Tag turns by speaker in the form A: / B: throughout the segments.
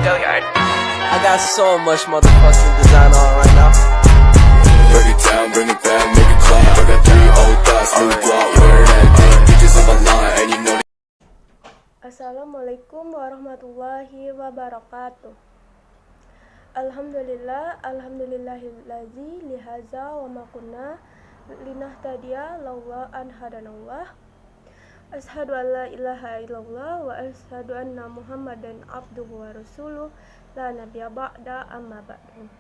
A: I got so much motherfucking design on right now.
B: Break it down, bring it back, make it clap. I got 3 old thoughts, new block, where that thing. Bitches on my line, and you know.
C: Assalamualaikum warahmatullahi wabarakatuh. Alhamdulillah, alhamdulillahillazi lihaza wa ma kunna linahtadiya laula an hadanallah. Ashhadu an la ilaha illallah wa ashhadu anna Muhammadan abduhu wa rasuluh la nabiyya ba'da amma ba'du.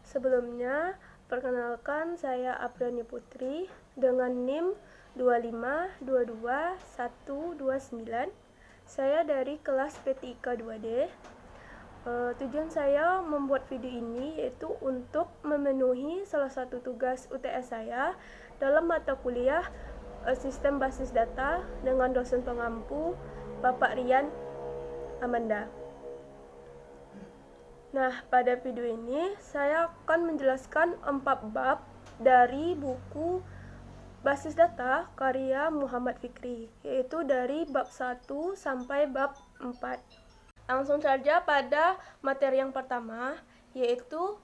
C: Sebelumnya, perkenalkan saya Apriani Putri dengan NIM 2522129. Saya dari kelas PTIK 2D. Tujuan saya membuat video ini yaitu untuk memenuhi salah satu tugas UTS saya dalam mata kuliah Sistem Basis Data dengan dosen pengampu Bapak Rian Amanda. Nah, pada video ini saya akan menjelaskan 4 bab dari buku Basis Data karya Muhammad Fikri, yaitu dari bab 1 sampai bab 4. Langsung saja pada materi yang pertama, yaitu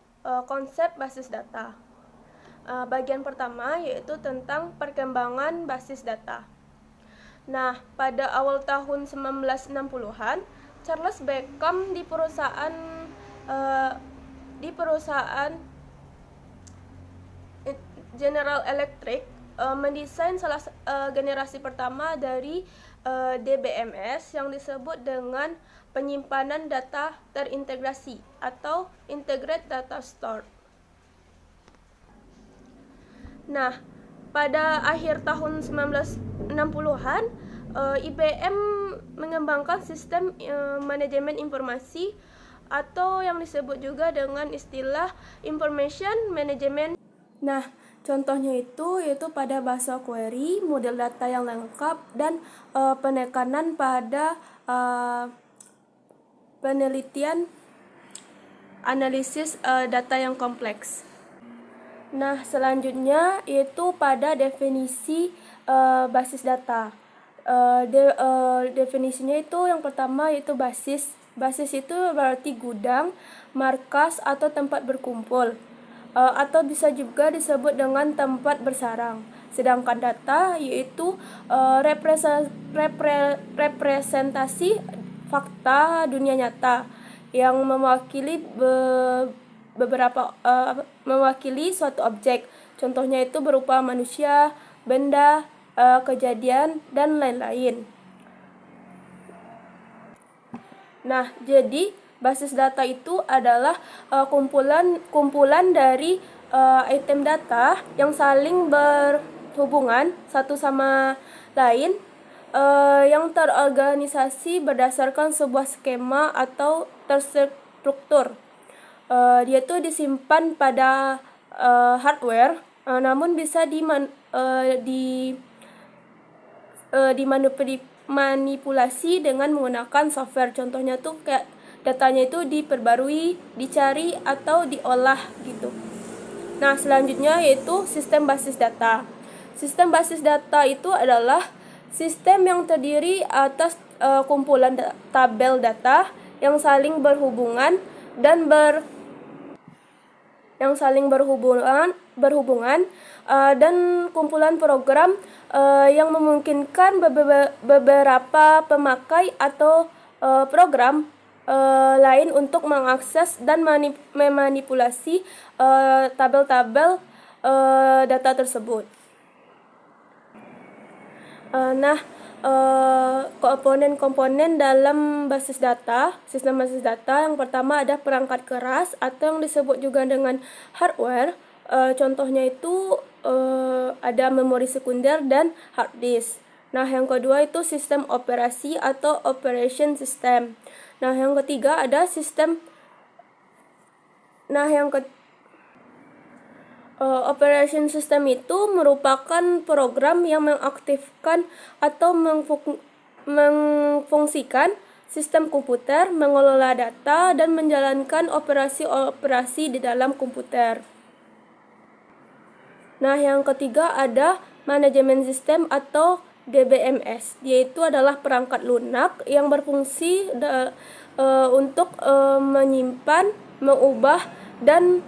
C: konsep basis data. Bagian pertama yaitu tentang perkembangan basis data. Nah, pada awal tahun 1960-an, Charles Beckham di perusahaan General Electric mendesain generasi pertama dari DBMS yang disebut dengan penyimpanan data terintegrasi atau Integrated Data Store. Nah, pada akhir tahun 1960-an, IBM mengembangkan sistem manajemen informasi atau yang disebut juga dengan istilah Information Management. Nah, contohnya yaitu pada bahasa query, model data yang lengkap, dan penekanan pada penelitian analisis data yang kompleks. Nah, selanjutnya yaitu pada definisi basis data. Definisinya itu yang pertama yaitu basis. Basis itu berarti gudang, markas, atau tempat berkumpul. Atau bisa juga disebut dengan tempat bersarang. Sedangkan data yaitu representasi fakta dunia nyata yang mewakili suatu objek. Contohnya itu berupa manusia, benda, kejadian, dan lain-lain. Nah, jadi basis data itu adalah kumpulan dari item data yang saling berhubungan satu sama lain, yang terorganisasi berdasarkan sebuah skema atau terstruktur. Dia tuh disimpan pada hardware, namun bisa dimanipulasi dengan menggunakan software. Contohnya tuh kayak datanya itu diperbarui, dicari, atau diolah gitu. Nah, selanjutnya yaitu sistem basis data. Sistem basis data itu adalah sistem yang terdiri atas kumpulan tabel data yang saling berhubungan dan dan kumpulan program yang memungkinkan beberapa pemakai atau program lain untuk mengakses dan memanipulasi tabel-tabel data tersebut. Komponen-komponen dalam basis data, sistem basis data yang pertama ada perangkat keras atau yang disebut juga dengan hardware. Contohnya itu ada memori sekunder dan hard disk. Nah, yang kedua itu sistem operasi atau operation system. Nah, yang ketiga ada operation system itu merupakan program yang mengaktifkan atau mengfungsikan sistem komputer, mengelola data, dan menjalankan operasi-operasi di dalam komputer. Nah, yang ketiga ada manajemen sistem atau DBMS. Dia itu adalah perangkat lunak yang berfungsi untuk menyimpan, mengubah, dan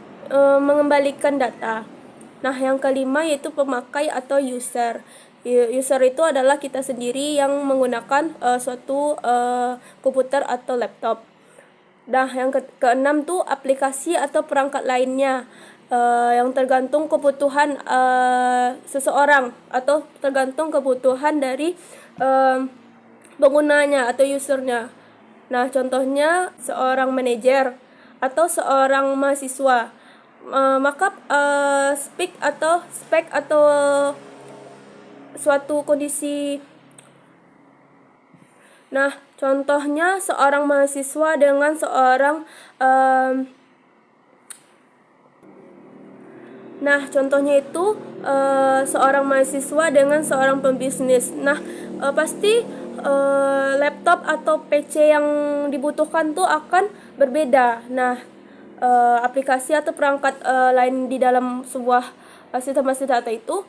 C: mengembalikan data. Nah, yang kelima yaitu pemakai atau user. User itu adalah kita sendiri yang menggunakan suatu komputer atau laptop. Nah, yang keenam tuh aplikasi atau perangkat lainnya yang tergantung kebutuhan seseorang atau tergantung kebutuhan dari penggunanya atau usernya. Nah, contohnya seorang manajer atau seorang mahasiswa. Maka spek atau suatu kondisi. Nah, contohnya seorang mahasiswa dengan seorang seorang mahasiswa dengan seorang pembisnis. Nah, pasti laptop atau PC yang dibutuhkan tuh akan berbeda. Nah, aplikasi atau perangkat lain di dalam sebuah sistem basis data itu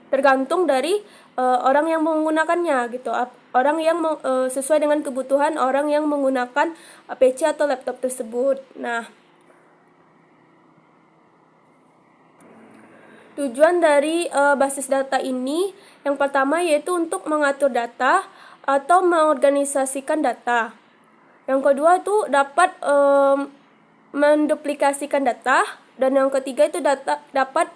C: tergantung dari orang yang menggunakannya gitu. Orang yang sesuai dengan kebutuhan orang yang menggunakan PC atau laptop tersebut. Nah, tujuan dari basis data ini yang pertama yaitu untuk mengatur data atau mengorganisasikan data. Yang kedua itu dapat menduplikasikan data, dan yang ketiga itu dapat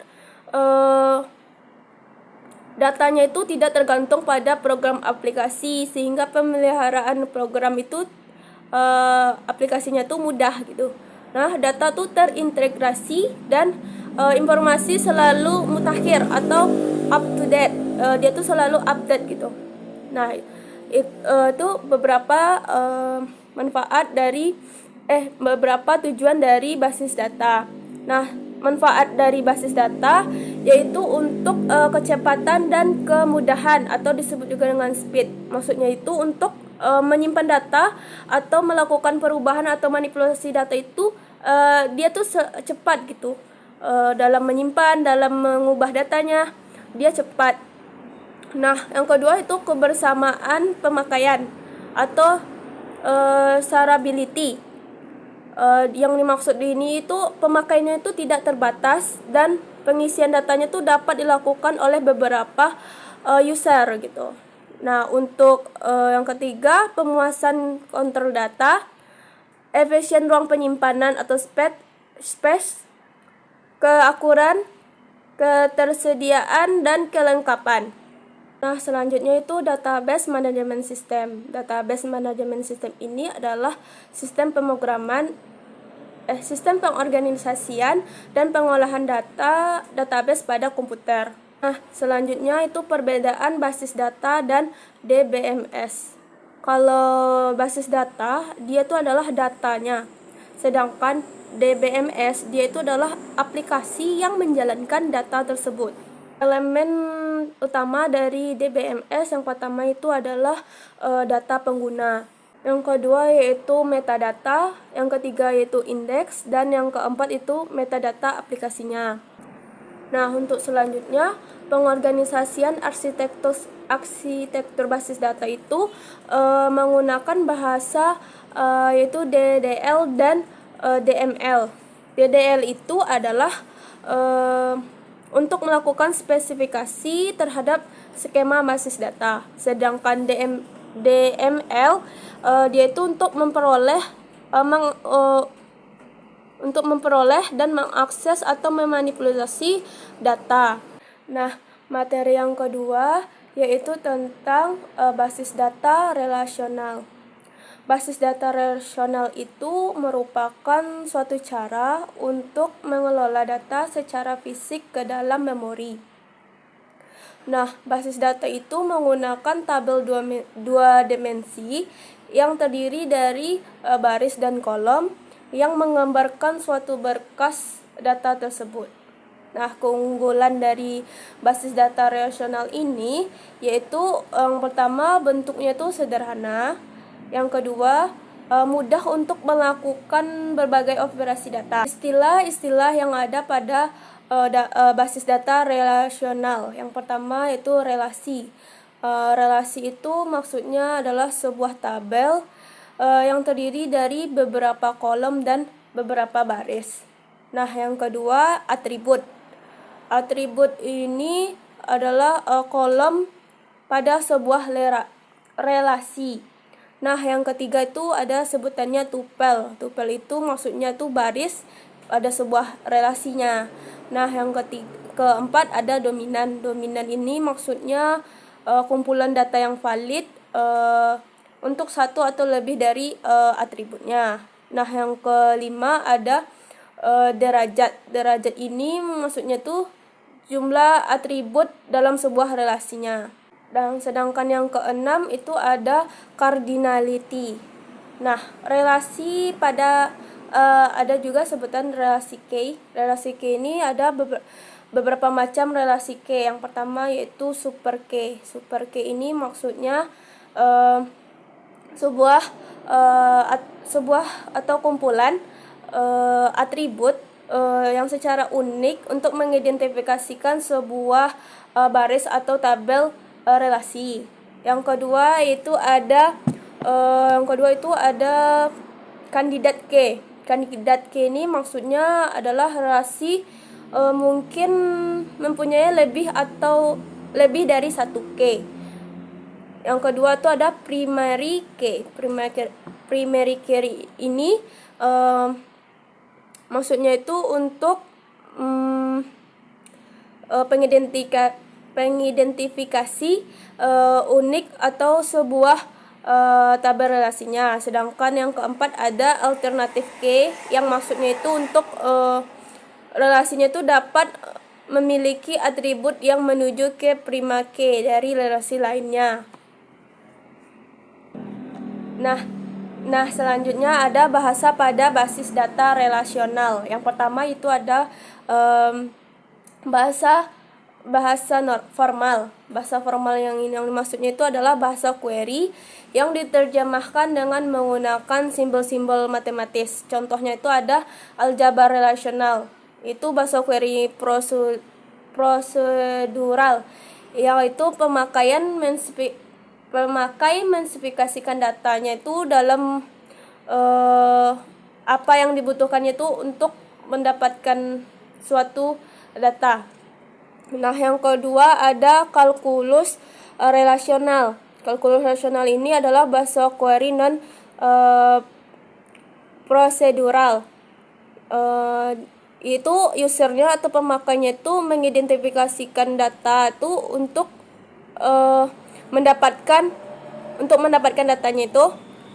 C: datanya itu tidak tergantung pada program aplikasi, sehingga pemeliharaan program itu aplikasinya tuh mudah gitu. Nah, data tuh terintegrasi dan informasi selalu mutakhir atau up to date. Dia tuh selalu update gitu. Nah, itu beberapa manfaat dari beberapa tujuan dari basis data. Nah, manfaat dari basis data yaitu untuk kecepatan dan kemudahan atau disebut juga dengan speed. Maksudnya itu untuk menyimpan data atau melakukan perubahan atau manipulasi data itu dia tuh cepat gitu. Dalam menyimpan, dalam mengubah datanya dia cepat. Nah, yang kedua itu kebersamaan pemakaian atau shareability. Yang dimaksud di ini itu pemakaiannya itu tidak terbatas dan pengisian datanya itu dapat dilakukan oleh beberapa user gitu. Nah, untuk yang ketiga pemuasan kontrol data, efisien ruang penyimpanan atau space, keakuran, ketersediaan, dan kelengkapan. Nah, selanjutnya itu database management system. Database management system ini adalah sistem sistem pengorganisasian dan pengolahan database pada komputer. Nah, selanjutnya itu perbedaan basis data dan DBMS. Kalau basis data, dia itu adalah datanya. Sedangkan DBMS, dia itu adalah aplikasi yang menjalankan data tersebut. Elemen utama dari DBMS yang pertama itu adalah data pengguna. Yang kedua yaitu metadata, yang ketiga yaitu indeks, dan yang keempat itu metadata aplikasinya. Nah, untuk selanjutnya pengorganisasian arsitektur basis data itu menggunakan bahasa yaitu DDL dan DML. DDL itu adalah untuk melakukan spesifikasi terhadap skema basis data, sedangkan DML dia itu untuk memperoleh dan mengakses atau memanipulasi data. Nah, materi yang kedua yaitu tentang basis data relasional. Basis data relasional itu merupakan suatu cara untuk mengelola data secara fisik ke dalam memori. Nah, basis data itu menggunakan tabel dua dimensi yang terdiri dari baris dan kolom yang menggambarkan suatu berkas data tersebut. Nah, keunggulan dari basis data relasional ini yaitu yang pertama bentuknya itu sederhana, yang kedua mudah untuk melakukan berbagai operasi data. Istilah-istilah yang ada pada basis data relasional. Yang pertama itu relasi. Relasi itu maksudnya adalah sebuah tabel yang terdiri dari beberapa kolom dan beberapa baris. Nah, yang kedua, atribut. Atribut ini adalah kolom pada sebuah relasi. Nah, yang ketiga itu ada sebutannya tupel. Tupel itu maksudnya tuh baris ada sebuah relasinya. Nah, yang keempat ada dominan. Dominan ini maksudnya kumpulan data yang valid untuk satu atau lebih dari atributnya. Nah, yang kelima ada derajat. Derajat ini maksudnya tuh jumlah atribut dalam sebuah relasinya. Dan sedangkan yang keenam itu ada cardinality. Nah, relasi pada ada juga sebutan relasi K. Relasi K ini ada beberapa macam relasi K. Yang pertama yaitu super K. Super K ini maksudnya sebuah atau kumpulan atribut yang secara unik untuk mengidentifikasikan sebuah baris atau tabel relasi. Yang kedua itu ada kandidat K. Kandidat K ini maksudnya adalah relasi mungkin mempunyai lebih atau lebih dari satu K. Yang kedua itu ada primary K. Primary K ini maksudnya itu untuk pengidentifikasi unik atau sebuah tabel relasinya. Sedangkan yang keempat ada alternatif K yang maksudnya itu untuk relasinya itu dapat memiliki atribut yang menuju ke prima K dari relasi lainnya. Nah, selanjutnya ada bahasa pada basis data relasional. Yang pertama itu ada bahasa formal. Bahasa formal yang dimaksudnya itu adalah bahasa query yang diterjemahkan dengan menggunakan simbol-simbol matematis. Contohnya itu ada aljabar relasional. Itu bahasa query prosedural, yaitu pemakai menspesifikasikan datanya itu dalam apa yang dibutuhkannya itu untuk mendapatkan suatu data. Nah, yang kedua ada kalkulus relasional. Kalkulus relasional ini adalah bahasa query non prosedural. Itu usernya atau pemakainya itu mengidentifikasikan data itu untuk mendapatkan datanya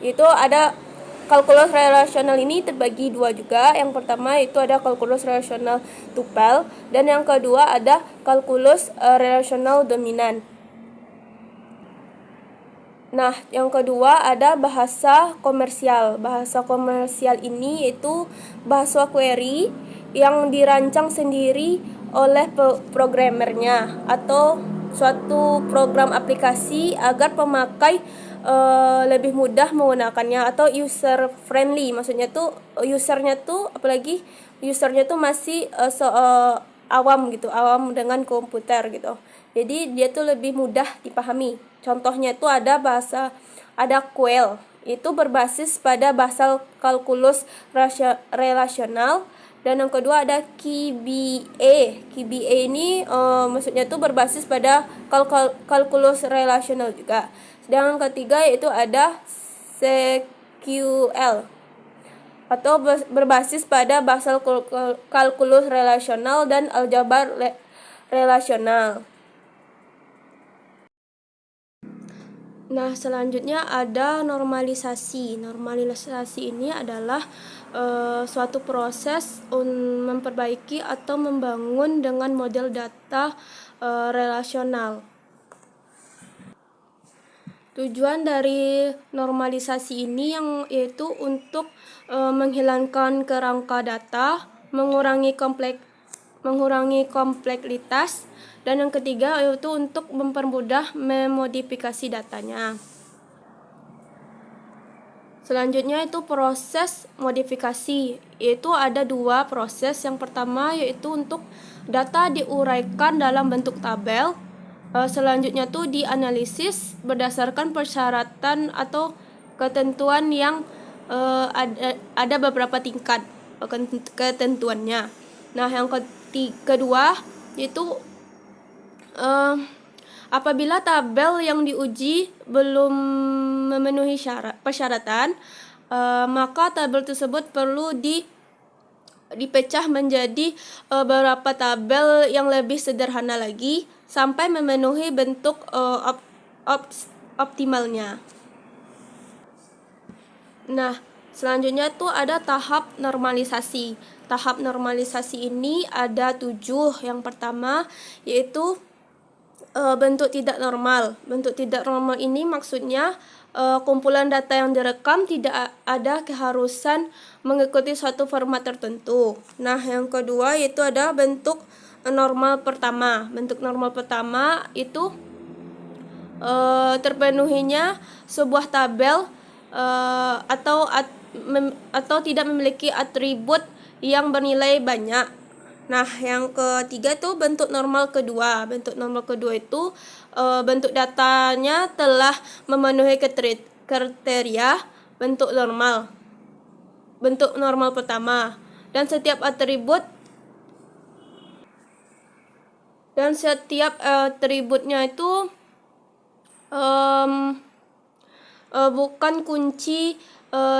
C: itu ada kalkulus relasional ini terbagi dua juga. Yang pertama itu ada kalkulus relasional tupel dan yang kedua ada kalkulus relasional dominan. Nah, yang kedua ada bahasa komersial. Bahasa komersial ini itu bahasa query yang dirancang sendiri oleh programmernya atau suatu program aplikasi agar pemakai lebih mudah menggunakannya atau user friendly. Maksudnya tuh usernya tuh masih awam dengan komputer gitu. Jadi dia tuh lebih mudah dipahami. Contohnya tuh ada Quell. Itu berbasis pada bahasa kalkulus relasional. Dan yang kedua ada KBA. KBA ini maksudnya tuh berbasis pada kalkulus relasional juga. Sedangkan yang ketiga yaitu ada SQL atau berbasis pada bahasa kalkulus relasional dan aljabar relasional. Nah, selanjutnya ada normalisasi. Normalisasi ini adalah suatu proses memperbaiki atau membangun dengan model data relasional. Tujuan dari normalisasi ini yaitu untuk menghilangkan kerangka data, mengurangi kompleksitas, dan yang ketiga yaitu untuk mempermudah memodifikasi datanya. Selanjutnya itu proses modifikasi, yaitu ada dua proses. Yang pertama yaitu untuk data diuraikan dalam bentuk tabel. Selanjutnya tuh dianalisis berdasarkan persyaratan atau ketentuan yang ada beberapa tingkat ketentuannya. Nah, yang kedua yaitu apabila tabel yang diuji belum memenuhi persyaratan, maka tabel tersebut perlu dipecah menjadi beberapa tabel yang lebih sederhana lagi sampai memenuhi bentuk optimalnya. Nah, selanjutnya tuh ada tahap normalisasi. Tahap normalisasi ini ada 7. Yang pertama yaitu bentuk tidak normal. Bentuk tidak normal ini maksudnya kumpulan data yang direkam tidak ada keharusan mengikuti suatu format tertentu. Nah, yang kedua yaitu ada bentuk normal pertama. Bentuk normal pertama itu terpenuhinya sebuah tabel atau tidak memiliki atribut yang bernilai banyak. Nah, yang ketiga itu bentuk normal kedua. Bentuk normal kedua itu bentuk datanya telah memenuhi kriteria bentuk normal. Bentuk normal pertama. Dan setiap atributnya itu bukan kunci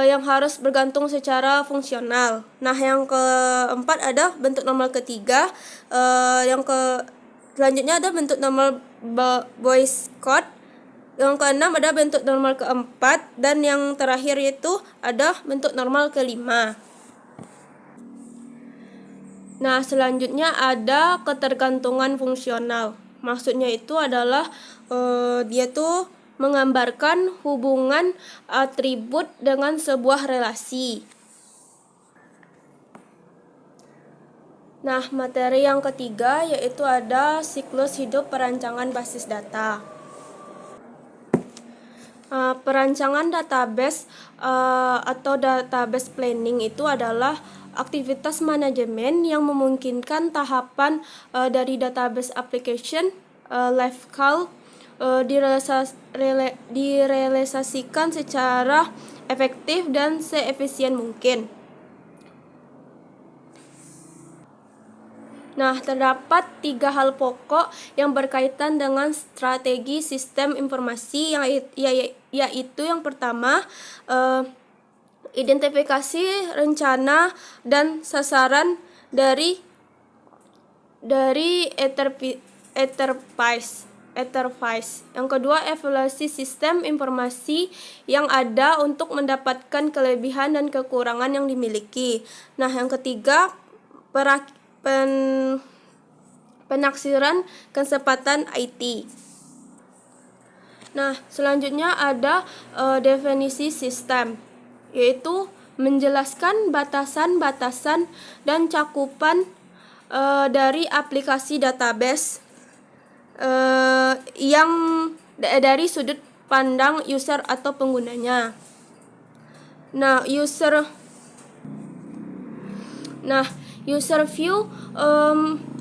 C: yang harus bergantung secara fungsional. Nah, yang keempat ada bentuk normal ketiga. Selanjutnya ada bentuk normal Boyce code. Yang keenam ada bentuk normal keempat, dan yang terakhir itu ada bentuk normal kelima. Nah, selanjutnya ada ketergantungan fungsional. Maksudnya itu adalah dia tuh menggambarkan hubungan atribut dengan sebuah relasi. Nah, materi yang ketiga yaitu ada siklus hidup perancangan basis data. Perancangan database atau database planning itu adalah aktivitas manajemen yang memungkinkan tahapan dari database application life cycle direalisasikan secara efektif dan seefisien mungkin. Nah, terdapat 3 hal pokok yang berkaitan dengan strategi sistem informasi, yaitu yang pertama, identifikasi rencana dan sasaran dari enterprise. Yang kedua, evaluasi sistem informasi yang ada untuk mendapatkan kelebihan dan kekurangan yang dimiliki. Nah, yang ketiga, penaksiran kesempatan IT. Nah, selanjutnya ada definisi sistem, yaitu menjelaskan batasan-batasan dan cakupan dari aplikasi database yang dari sudut pandang user atau penggunanya. Nah, user view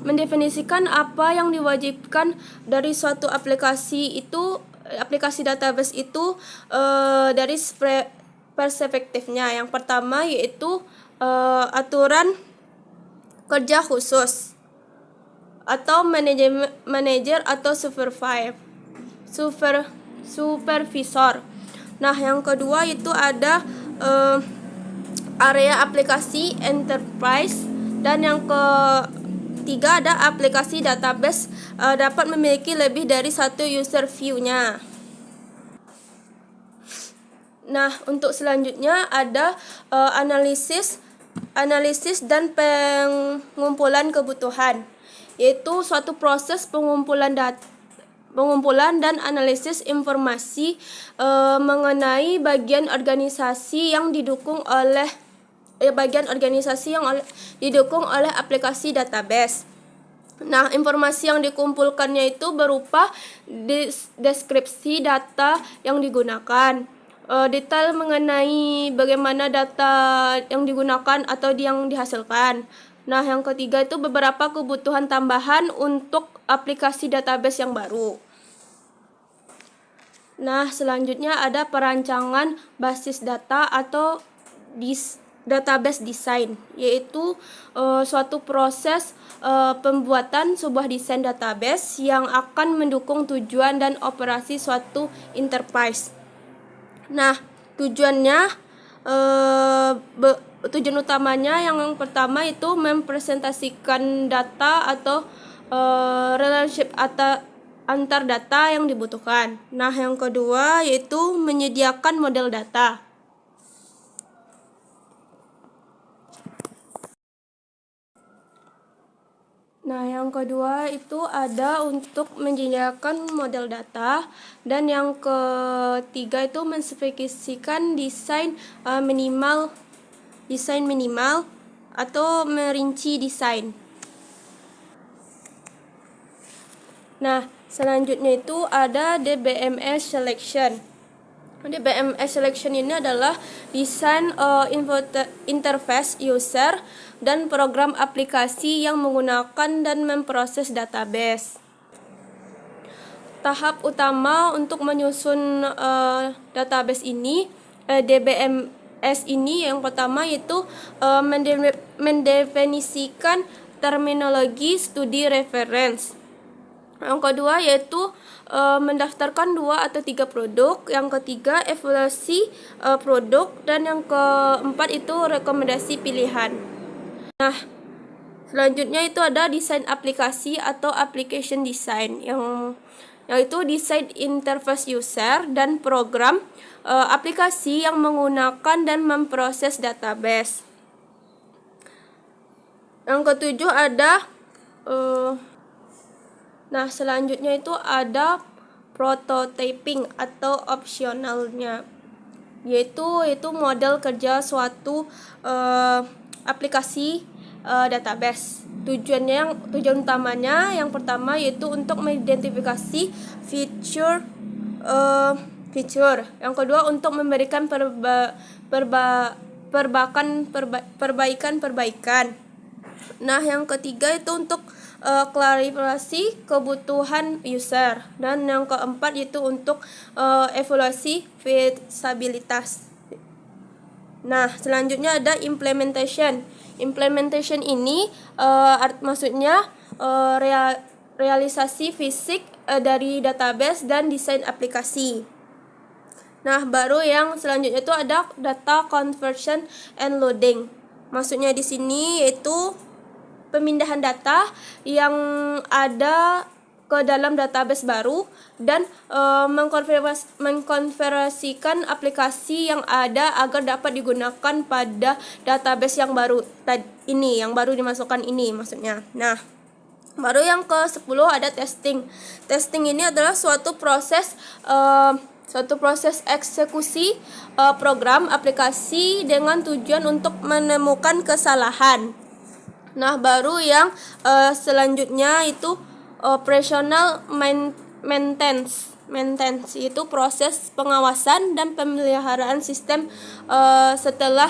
C: mendefinisikan apa yang diwajibkan dari suatu aplikasi database itu dari perspektifnya. Yang pertama yaitu aturan kerja khusus atau manajer atau supervisor. Nah, yang kedua itu ada area aplikasi enterprise, dan yang ketiga ada aplikasi database dapat memiliki lebih dari satu user view-nya. Nah, untuk selanjutnya ada analisis dan pengumpulan kebutuhan, yaitu suatu proses pengumpulan dan analisis informasi mengenai bagian organisasi yang didukung oleh aplikasi database. Nah, informasi yang dikumpulkannya itu berupa deskripsi data yang digunakan, detail mengenai bagaimana data yang digunakan atau yang dihasilkan. Nah, yang ketiga itu beberapa kebutuhan tambahan untuk aplikasi database yang baru. Nah, selanjutnya ada perancangan basis data atau database design, yaitu suatu proses pembuatan sebuah desain database yang akan mendukung tujuan dan operasi suatu enterprise. Nah, tujuan utamanya yang pertama itu mempresentasikan data atau relationship antar data yang dibutuhkan. Nah, yang kedua yaitu menyediakan model data. Nah, yang kedua itu ada untuk menyediakan model data, dan yang ketiga itu menspesifikasikan desain minimal atau merinci desain. Nah, selanjutnya itu ada DBMS selection. DBMS selection ini adalah desain interface user dan program aplikasi yang menggunakan dan memproses database. Tahap utama untuk menyusun database ini, DBMS ini yang pertama yaitu mendefinisikan terminologi studi reference. Yang kedua yaitu mendaftarkan 2 atau 3 produk. Yang ketiga evaluasi produk, dan yang keempat itu rekomendasi pilihan. Nah, selanjutnya itu ada desain aplikasi atau application design, yaitu desain interface user dan program aplikasi yang menggunakan dan memproses database. Yang ketujuh ada Nah, selanjutnya itu ada prototyping atau opsionalnya, yaitu model kerja suatu aplikasi database. Tujuan utamanya yang pertama yaitu untuk mengidentifikasi feature. Yang kedua untuk memberikan perbaikan. Nah, yang ketiga itu untuk klarifikasi kebutuhan user, dan yang keempat itu untuk evaluasi feasibilitas. Nah, selanjutnya ada implementation. Implementation ini maksudnya realisasi fisik dari database dan desain aplikasi. Nah, baru yang selanjutnya itu ada data conversion and loading. Maksudnya di sini yaitu pemindahan data yang ada ke dalam database baru dan mengkonversikan aplikasi yang ada agar dapat digunakan pada database yang baru yang baru dimasukkan ini maksudnya. Nah, baru yang ke-10 ada testing. Testing ini adalah suatu proses eksekusi program aplikasi dengan tujuan untuk menemukan kesalahan. Nah, baru yang selanjutnya itu operational maintenance. Maintenance itu proses pengawasan dan pemeliharaan sistem setelah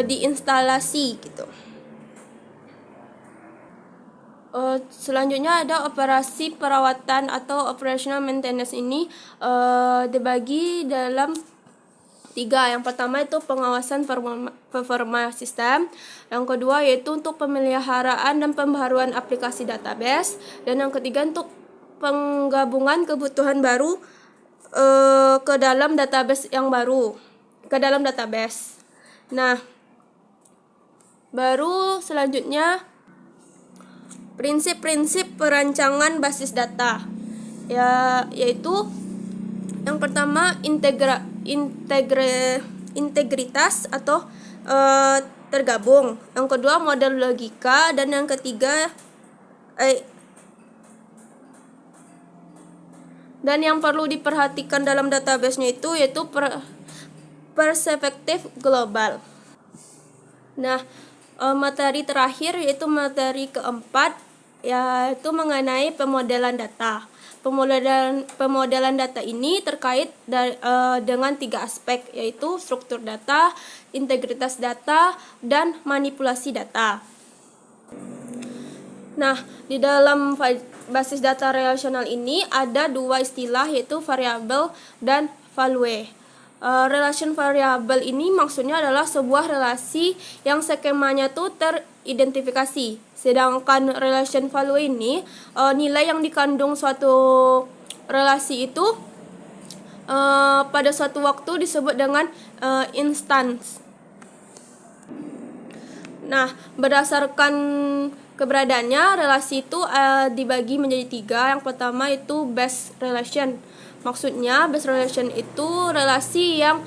C: diinstalasi gitu. Selanjutnya ada operasi perawatan atau operational maintenance. Ini dibagi dalam 3. Yang pertama itu pengawasan performa sistem. Yang kedua yaitu untuk pemeliharaan dan pembaharuan aplikasi database. Dan yang ketiga untuk penggabungan kebutuhan baru ke dalam database yang baru, ke dalam database. Nah, baru selanjutnya prinsip-prinsip perancangan basis data, yaitu yang pertama integritas atau tergabung. Yang kedua model logika, dan yang ketiga dan yang perlu diperhatikan dalam database-nya yaitu perspektif global. Nah, materi terakhir yaitu materi keempat, yaitu mengenai pemodelan data. Pemodelan data ini terkait dengan 3 aspek, yaitu struktur data, integritas data, dan manipulasi data. Nah, di dalam basis data relasional ini ada dua istilah, yaitu variabel dan value. Relation variable ini maksudnya adalah sebuah relasi yang skemanya tuh teridentifikasi. Sedangkan relation value ini nilai yang dikandung suatu relasi itu pada suatu waktu disebut dengan instance. Nah, berdasarkan keberadaannya, relasi itu dibagi menjadi tiga. Yang pertama itu base relation. Maksudnya base relation itu relasi yang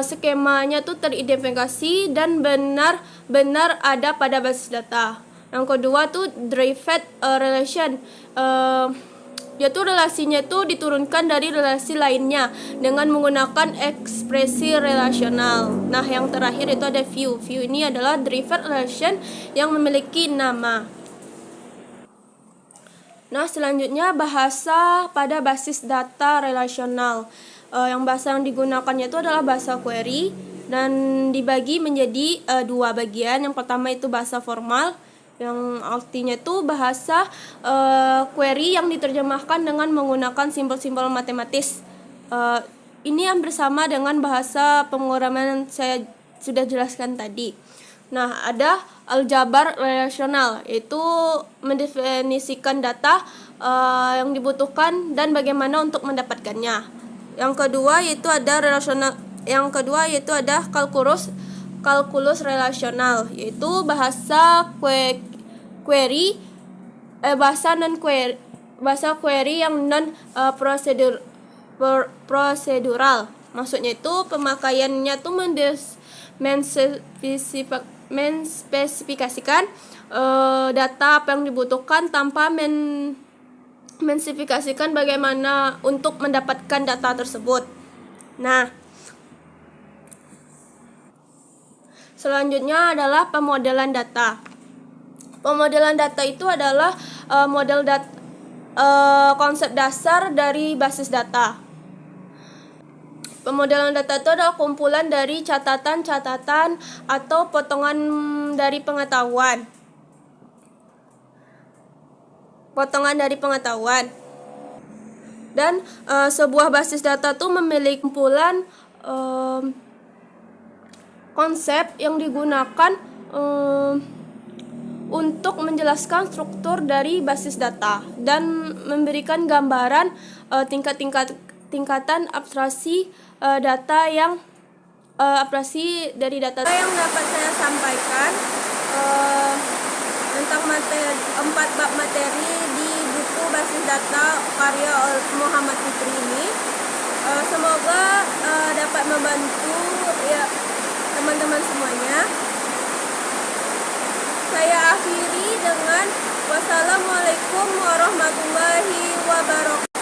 C: skemanya tuh teridentifikasi dan benar-benar ada pada basis data. Yang kedua tuh derived relation, yaitu relasinya itu diturunkan dari relasi lainnya dengan menggunakan ekspresi relasional. Nah, yang terakhir itu ada view. View ini adalah derived relation yang memiliki nama. Nah, selanjutnya bahasa pada basis data relasional. Yang bahasa yang digunakannya itu adalah bahasa query dan dibagi menjadi dua bagian. Yang pertama itu bahasa formal, yang artinya itu bahasa query yang diterjemahkan dengan menggunakan simbol-simbol matematis. Ini yang bersama dengan bahasa pemrograman yang saya sudah jelaskan tadi. Nah, ada aljabar relasional, yaitu mendefinisikan data yang dibutuhkan dan bagaimana untuk mendapatkannya. Yang kedua yaitu ada kalkulus relasional, yaitu bahasa query yang non prosedural. Maksudnya itu pemakaiannya tuh menspesifikasikan data apa yang dibutuhkan tanpa menspesifikasikan bagaimana untuk mendapatkan data tersebut. Nah, selanjutnya adalah pemodelan data. Pemodelan data itu adalah konsep dasar dari basis data. Pemodelan data itu adalah kumpulan dari catatan-catatan atau potongan dari pengetahuan. Dan sebuah basis data itu memiliki kumpulan konsep yang digunakan untuk menjelaskan struktur dari basis data dan memberikan gambaran tingkatan abstraksi data yang yang dapat saya sampaikan tentang 4 bab materi di buku basis data karya Muhammad Fikri ini. Semoga dapat membantu ya teman-teman semuanya. Saya akhiri dengan wassalamualaikum warahmatullahi wabarakatuh.